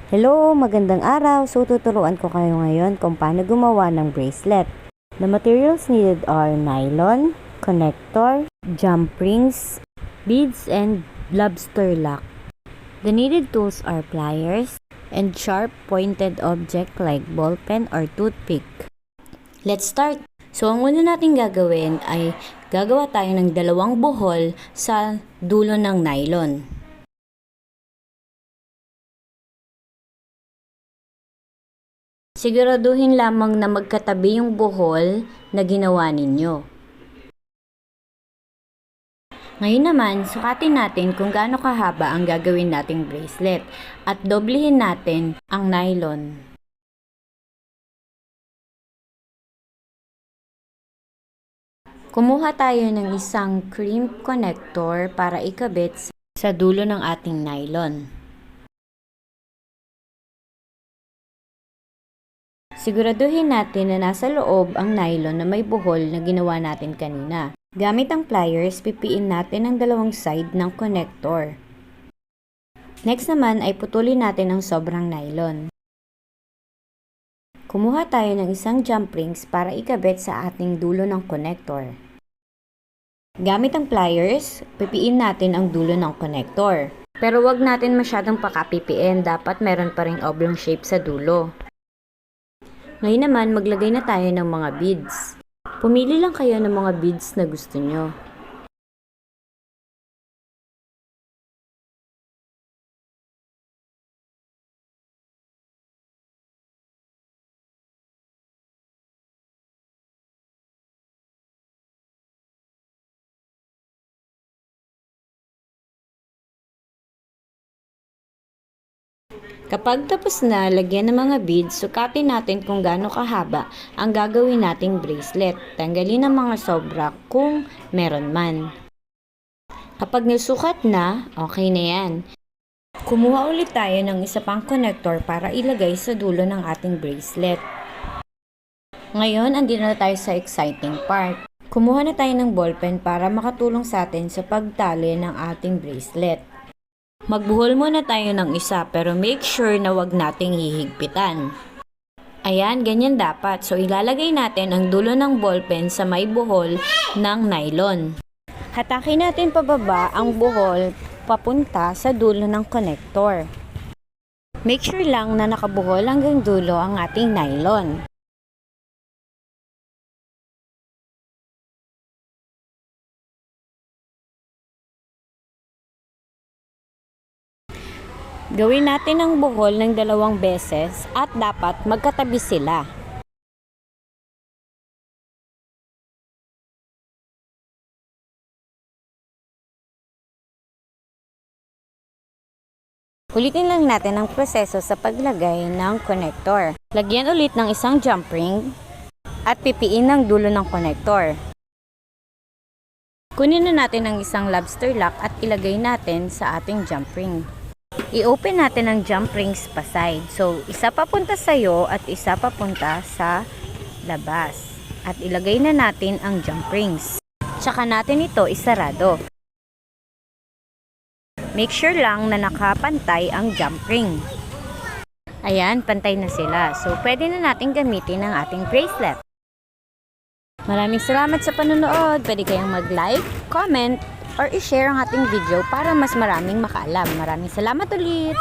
Hello, magandang araw. So tuturuan ko kayo ngayon kung paano gumawa ng bracelet. The materials needed are nylon, connector, jump rings, beads, and lobster lock. The needed tools are pliers and sharp pointed object like ball pen or toothpick. Let's start! So ang una natin gagawin ay gagawa tayo ng dalawang buhol sa dulo ng nylon. Siguraduhin lamang na magkatabi yung buhol na ginawa ninyo. Ngayon naman, sukatin natin kung gaano kahaba ang gagawin nating bracelet at doblehin natin ang nylon. Kumuha tayo ng isang crimp connector para ikabit sa dulo ng ating nylon. Siguraduhin natin na nasa loob ang nylon na may buhol na ginawa natin kanina. Gamit ang pliers, pipiin natin ang dalawang side ng connector. Next naman ay putulin natin ang sobrang nylon. Kumuha tayo ng isang jump rings para ikabit sa ating dulo ng connector. Gamit ang pliers, pipiin natin ang dulo ng connector. Pero wag natin masyadong pakapipiin, dapat meron pa ring oblong shape sa dulo. Ngayon naman, maglagay na tayo ng mga beads. Pumili lang kayo ng mga beads na gusto nyo. Kapag tapos na lagyan ng mga beads, sukatin natin kung gaano kahaba ang gagawin nating bracelet. Tanggalin ang mga sobra kung meron man. Kapag nasukat na, okay na yan. Kumuha ulit tayo ng isa pang connector para ilagay sa dulo ng ating bracelet. Ngayon, andito na tayo sa exciting part. Kumuha na tayo ng ballpen para makatulong sa atin sa pagtali ng ating bracelet. Magbuhol muna tayo ng isa pero make sure na wag nating hihigpitan. Ayan, ganyan dapat. So ilalagay natin ang dulo ng ballpen sa may buhol ng nylon. Hatakin natin pababa ang buhol papunta sa dulo ng connector. Make sure lang na nakabuhol hanggang dulo ang ating nylon. Gawin natin ang buhol ng 2 beses at dapat magkatabi sila. Ulitin lang natin ang proseso sa paglagay ng connector. Lagyan ulit ng isang jump ring at pipiin ang dulo ng connector. Kunin na natin ang isang lobster lock at ilagay natin sa ating jump ring. I-open natin ang jump rings pa side. So, isa papunta sa iyo at isa papunta sa labas. At ilagay na natin ang jump rings. Tsaka natin ito isarado. Make sure lang na nakapantay ang jump ring. Ayan, pantay na sila. So, pwede na natin gamitin ang ating bracelet. Maraming salamat sa panonood. Pwede kayong mag-like, comment, or i-share ang ating video para mas maraming makaalam. Maraming salamat ulit!